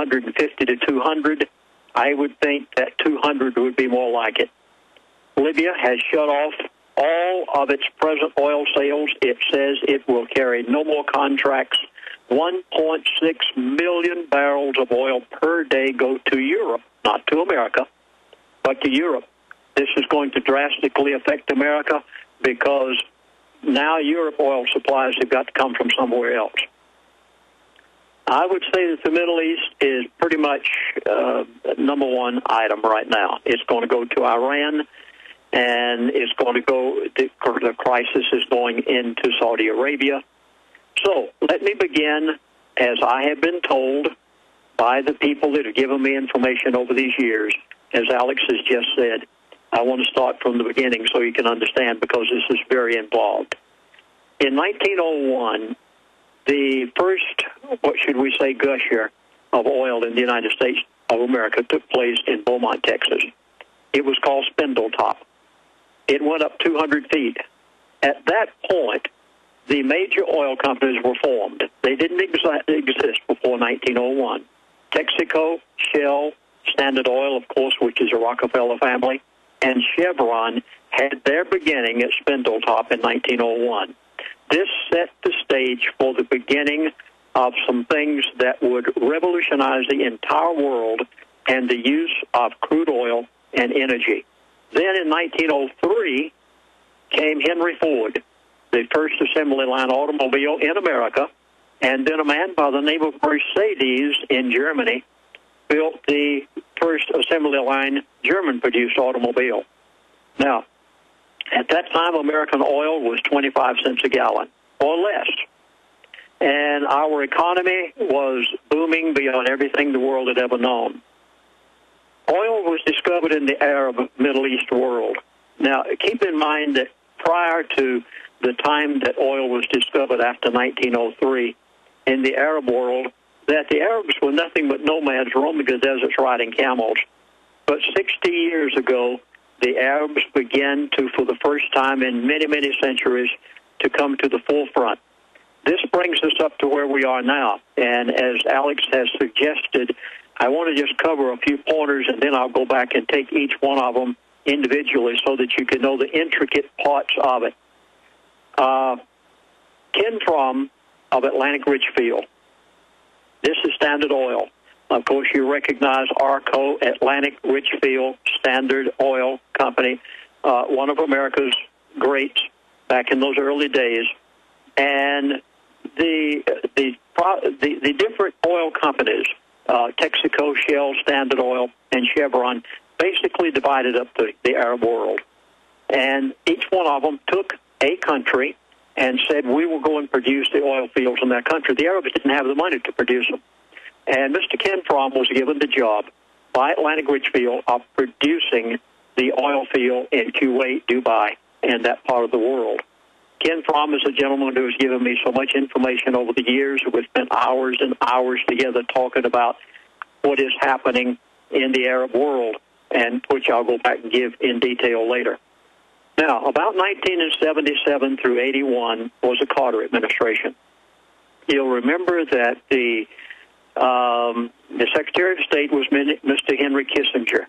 150 to 200. I would think that 200 would be more like it. Libya has shut off all of its present oil sales. It says it will carry no more contracts. 1.6 million barrels of oil per day go to Europe, not to America, but to Europe. This is going to drastically affect America because now Europe oil supplies have got to come from somewhere else. I would say that the Middle East is pretty much number one item right now. It's going to go to Iran, and it's going to go, the crisis is going into Saudi Arabia. So let me begin, as I have been told by the people that have given me information over these years. As Alex has just said, I want to start from the beginning so you can understand, because this is very involved. In 1901, the first, what should we say, gusher of oil in the United States of America took place in Beaumont, Texas. It was called Spindletop. It went up 200 feet. At that point, the major oil companies were formed. They didn't exist before 1901. Texaco, Shell, Standard Oil, of course, which is a Rockefeller family, and Chevron had their beginning at Spindletop in 1901. This set the stage for the beginning of some things that would revolutionize the entire world and the use of crude oil and energy. Then in 1903 came Henry Ford, the first assembly line automobile in America, and then a man by the name of Mercedes in Germany built the first assembly line German-produced automobile. Now, at that time, American oil was 25 cents a gallon or less. And our economy was booming beyond everything the world had ever known. Oil was discovered in the Arab Middle East world. Now, keep in mind that prior to the time that oil was discovered after 1903 in the Arab world, that the Arabs were nothing but nomads roaming the deserts riding camels. But 60 years ago, the Arabs began to, for the first time in many, many centuries, to come to the forefront. This brings us up to where we are now. And as Alex has suggested, I want to just cover a few pointers, and then I'll go back and take each one of them individually so that you can know the intricate parts of it. Ken Fromm of Atlantic Richfield. This is Standard Oil. Of course, you recognize ARCO, Atlantic Richfield Standard Oil Company, one of America's greats back in those early days. And the different oil companies, Texaco, Shell, Standard Oil, and Chevron, basically divided up the Arab world. And each one of them took a country and said, we will go and produce the oil fields in that country. The Arabs didn't have the money to produce them. And Mr. Ken Fromm was given the job by Atlantic Richfield of producing the oil field in Kuwait, Dubai, and that part of the world. Ken Fromm is a gentleman who has given me so much information over the years. We've spent hours and hours together talking about what is happening in the Arab world, and which I'll go back and give in detail later. Now, about 1977 through 81 was the Carter administration. You'll remember that the Secretary of State was Mr. Henry Kissinger.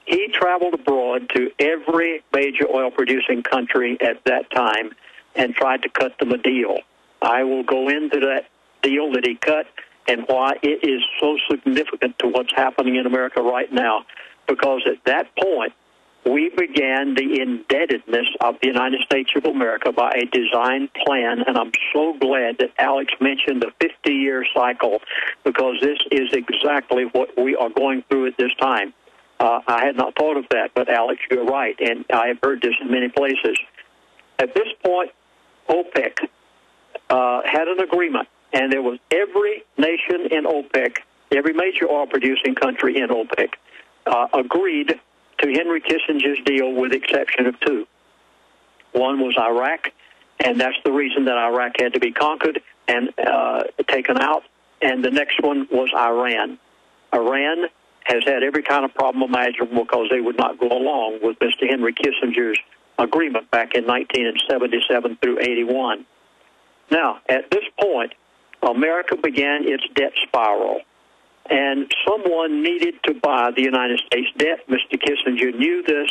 He traveled abroad to every major oil-producing country at that time and tried to cut them a deal. I will go into that deal that he cut and why it is so significant to what's happening in America right now, because at that point, we began the indebtedness of the United States of America by a design plan, and I'm so glad that Alex mentioned the 50-year cycle, because this is exactly what we are going through at this time. I had not thought of that, but Alex, you're right, and I have heard this in many places. At this point, OPEC had an agreement, and there was every nation in OPEC, every major oil-producing country in OPEC, agreed to Henry Kissinger's deal with the exception of two. One was Iraq, and that's the reason that Iraq had to be conquered and taken out, and the next one was Iran. Iran has had every kind of problem imaginable because they would not go along with Mr. Henry Kissinger's agreement back in 1977 through 81. Now, at this point, America began its debt spiral. and someone needed to buy the United States debt. Mr. Kissinger knew this,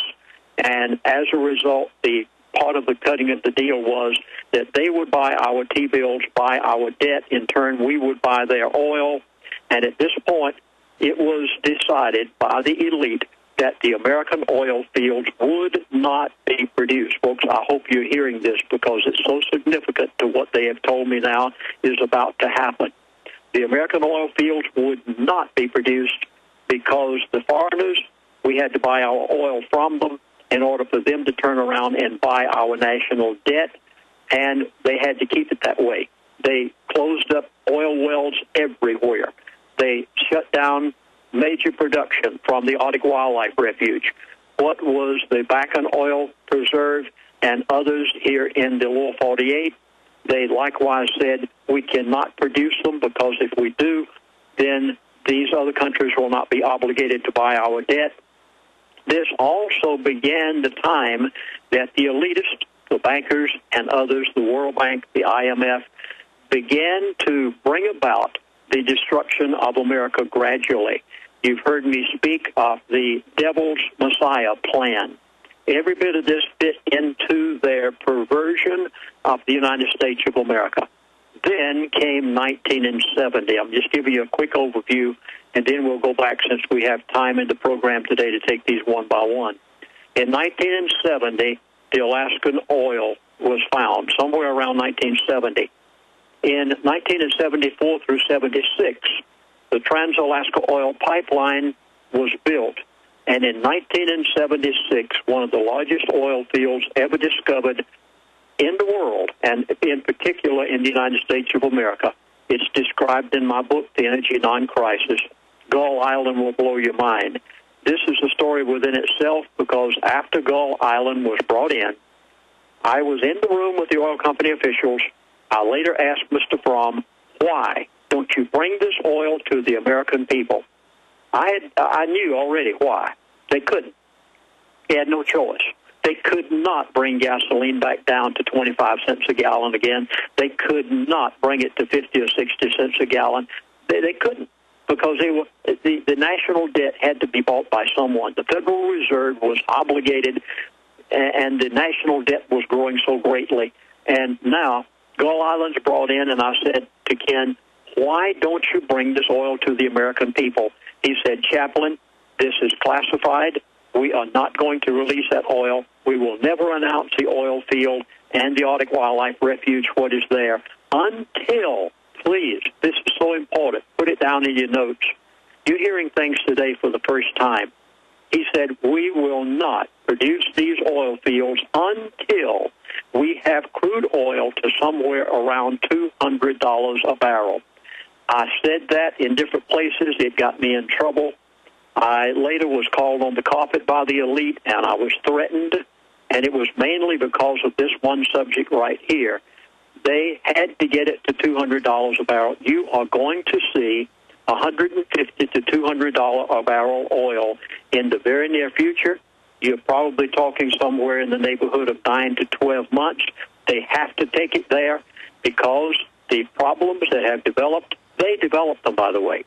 and as a result, the part of the cutting of the deal was that they would buy our T-bills, buy our debt. In turn, we would buy their oil. And at this point, it was decided by the elite that the American oil fields would not be produced. Folks, I hope you're hearing this because it's so significant to what they have told me now is about to happen. The American oil fields would not be produced because the foreigners, we had to buy our oil from them in order for them to turn around and buy our national debt, and they had to keep it that way. They closed up oil wells everywhere. They shut down major production from the Arctic Wildlife Refuge. What was the Bakken Oil Preserve and others here in the Lower 48? They likewise said, we cannot produce them because if we do, then these other countries will not be obligated to buy our debt. This also began the time that the elitists, the bankers and others, the World Bank, the IMF, began to bring about the destruction of America gradually. You've heard me speak of the Devil's Messiah plan. Every bit of this fit into their perversion of the United States of America. Then came 1970. I'm just giving you a quick overview, and then we'll go back since we have time in the program today to take these one by one. In 1970, the Alaskan oil was found, somewhere around 1970. In 1974 through 76, the Trans-Alaska Oil Pipeline was built. And in 1976, one of the largest oil fields ever discovered in the world, and in particular in the United States of America, it's described in my book, The Energy Non-Crisis. Gull Island will blow your mind. This is a story within itself because after Gull Island was brought in, I was in the room with the oil company officials. I later asked Mr. Fromm, why don't you bring this oil to the American people? I knew already why. They couldn't. They had no choice. They could not bring gasoline back down to 25 cents a gallon again. They could not bring it to 50 or 60 cents a gallon. They couldn't because the national debt had to be bought by someone. The Federal Reserve was obligated, and the national debt was growing so greatly. And now Gull Island's brought in, and I said to Ken, why don't you bring this oil to the American people? He said, Chaplain, this is classified. We are not going to release that oil. We will never announce the oil field and the Arctic Wildlife Refuge, what is there, until, please, this is so important, put it down in your notes. You're hearing things today for the first time. He said, we will not produce these oil fields until we have crude oil to somewhere around $200 a barrel. I said that in different places. It got me in trouble. I later was called on the carpet by the elite, and I was threatened, and it was mainly because of this one subject right here. They had to get it to $200 a barrel. You are going to see $150 to $200 a barrel oil in the very near future. You're probably talking somewhere in the neighborhood of 9 to 12 months. They have to take it there because the problems that have developed, they developed them, by the way.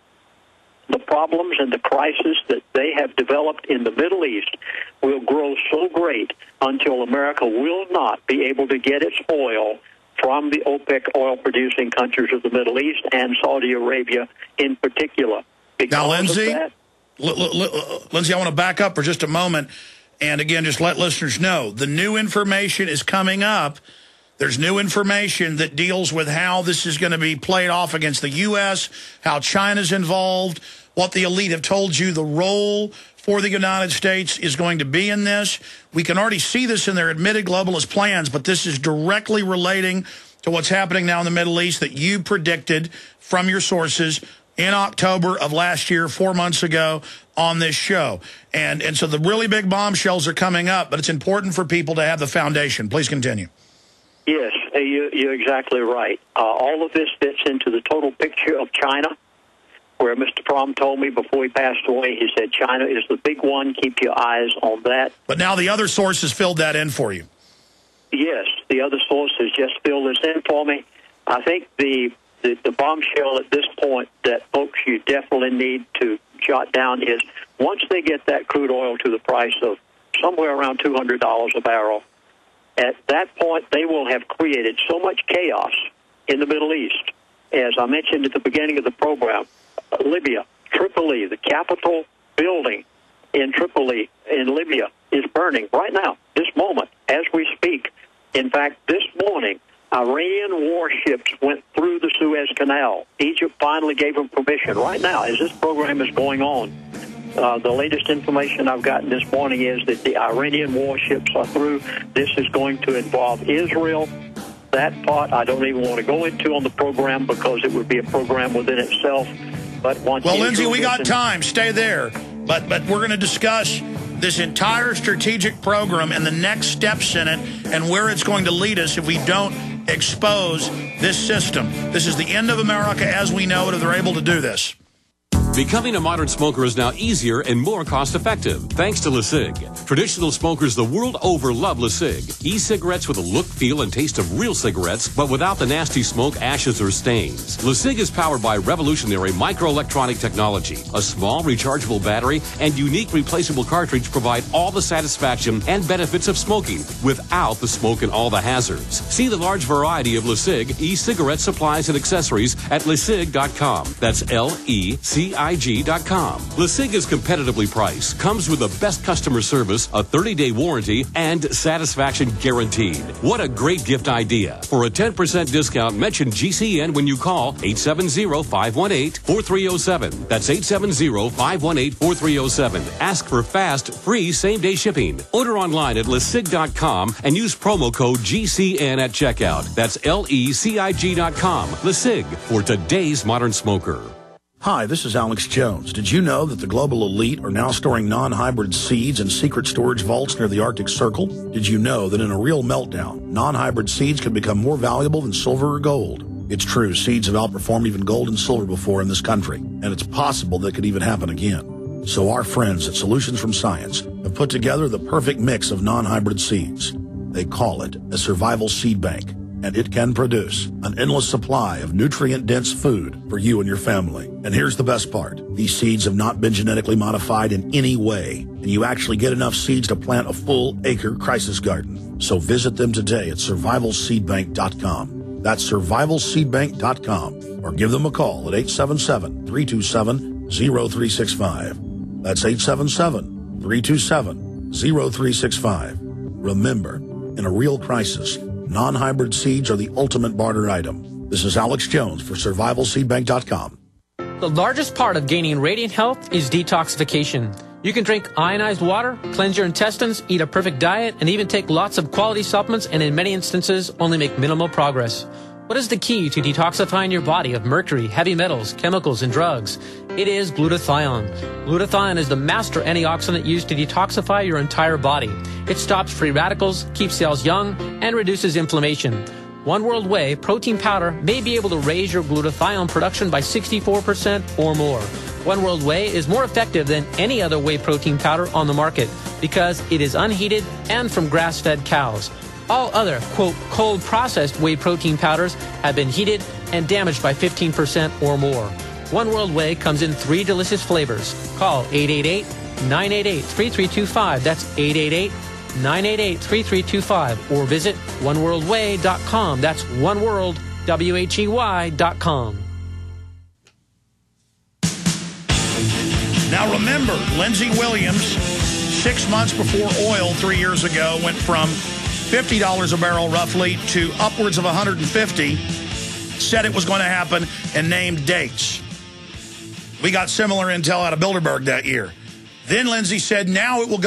The problems and the crisis that they have developed in the Middle East will grow so great until America will not be able to get its oil from the OPEC oil-producing countries of the Middle East and Saudi Arabia in particular. Now, Lindsey, Lindsey, I want to back up for just a moment. And again, just let listeners know, the new information is coming up. There's new information that deals with how this is going to be played off against the U.S., how China's involved, what the elite have told you the role for the United States is going to be in this. We can already see this in their admitted globalist plans, but this is directly relating to what's happening now in the Middle East that you predicted from your sources in October of last year, 4 months ago, on this show. And so the really big bombshells are coming up, but it's important for people to have the foundation. Please continue. Yes, you're exactly right. All of this fits into the total picture of China, where Mr. Fromm told me before he passed away, he said, China is the big one. Keep your eyes on that. But now the other sources filled that in for you. Yes, the other sources just filled this in for me. I think the the bombshell at this point that folks you definitely need to jot down is once they get that crude oil to the price of somewhere around $200 a barrel, at that point they will have created so much chaos in the Middle East. As I mentioned at the beginning of the program, Libya, Tripoli, the capital building in Tripoli in Libya is burning right now, this moment, as we speak. In fact, this morning, Iranian warships went through the Suez Canal. Egypt finally gave them permission right now as this program is going on. The latest information I've gotten this morning is that the Iranian warships are through. This is going to involve Israel. That part I don't even want to go into on the program because it would be a program within itself. But once well, Lindsey, we got time. Stay there. But we're going to discuss this entire strategic program and the next steps in it and where it's going to lead us if we don't expose this system. This is the end of America as we know it if they're able to do this. Becoming a modern smoker is now easier and more cost-effective, thanks to LeSig. Traditional smokers the world over love LeSig. E-cigarettes with a look, feel, and taste of real cigarettes, but without the nasty smoke, ashes, or stains. LeSig is powered by revolutionary microelectronic technology. A small rechargeable battery and unique replaceable cartridge provide all the satisfaction and benefits of smoking without the smoke and all the hazards. See the large variety of LeSig e-cigarette supplies and accessories at LeSig.com. That's LECIG.com. LeSig is competitively priced, comes with the best customer service, a 30-day warranty, and satisfaction guaranteed. What a great gift idea. For a 10% discount, mention GCN when you call 870-518-4307. That's 870-518-4307. Ask for fast, free, same-day shipping. Order online at LeSig.com and use promo code GCN at checkout. That's LECIG.com. LeSig, for today's modern smoker. Hi, this is Alex Jones. Did you know that the global elite are now storing non-hybrid seeds in secret storage vaults near the Arctic Circle? Did you know that in a real meltdown, non-hybrid seeds can become more valuable than silver or gold? It's true, seeds have outperformed even gold and silver before in this country, and it's possible that could even happen again. So our friends at Solutions from Science have put together the perfect mix of non-hybrid seeds. They call it a survival seed bank, and it can produce an endless supply of nutrient-dense food for you and your family. And here's the best part. These seeds have not been genetically modified in any way, and you actually get enough seeds to plant a full-acre crisis garden. So visit them today at survivalseedbank.com. That's survivalseedbank.com, or give them a call at 877-327-0365. That's 877-327-0365. Remember, in a real crisis, non-hybrid seeds are the ultimate barter item. This is Alex Jones for survivalseedbank.com. The largest part of gaining radiant health is detoxification. You can drink ionized water, cleanse your intestines, eat a perfect diet, and even take lots of quality supplements and in many instances only make minimal progress. What is the key to detoxifying your body of mercury, heavy metals, chemicals, and drugs? It is glutathione. Glutathione is the master antioxidant used to detoxify your entire body. It stops free radicals, keeps cells young, and reduces inflammation. One World Whey protein powder may be able to raise your glutathione production by 64% or more. One World Whey is more effective than any other whey protein powder on the market because it is unheated and from grass-fed cows. All other, quote, cold-processed whey protein powders have been heated and damaged by 15% or more. One World Whey comes in 3 delicious flavors. Call 888-988-3325. That's 888-988-3325. Or visit oneworldwhey.com. That's oneworldwhey.com. Now remember, Lindsey Williams, 6 months before oil 3 years ago, went from $50 a barrel roughly to upwards of $150, said it was going to happen and named dates. We got similar intel out of Bilderberg that year. Then Lindsey said now it will go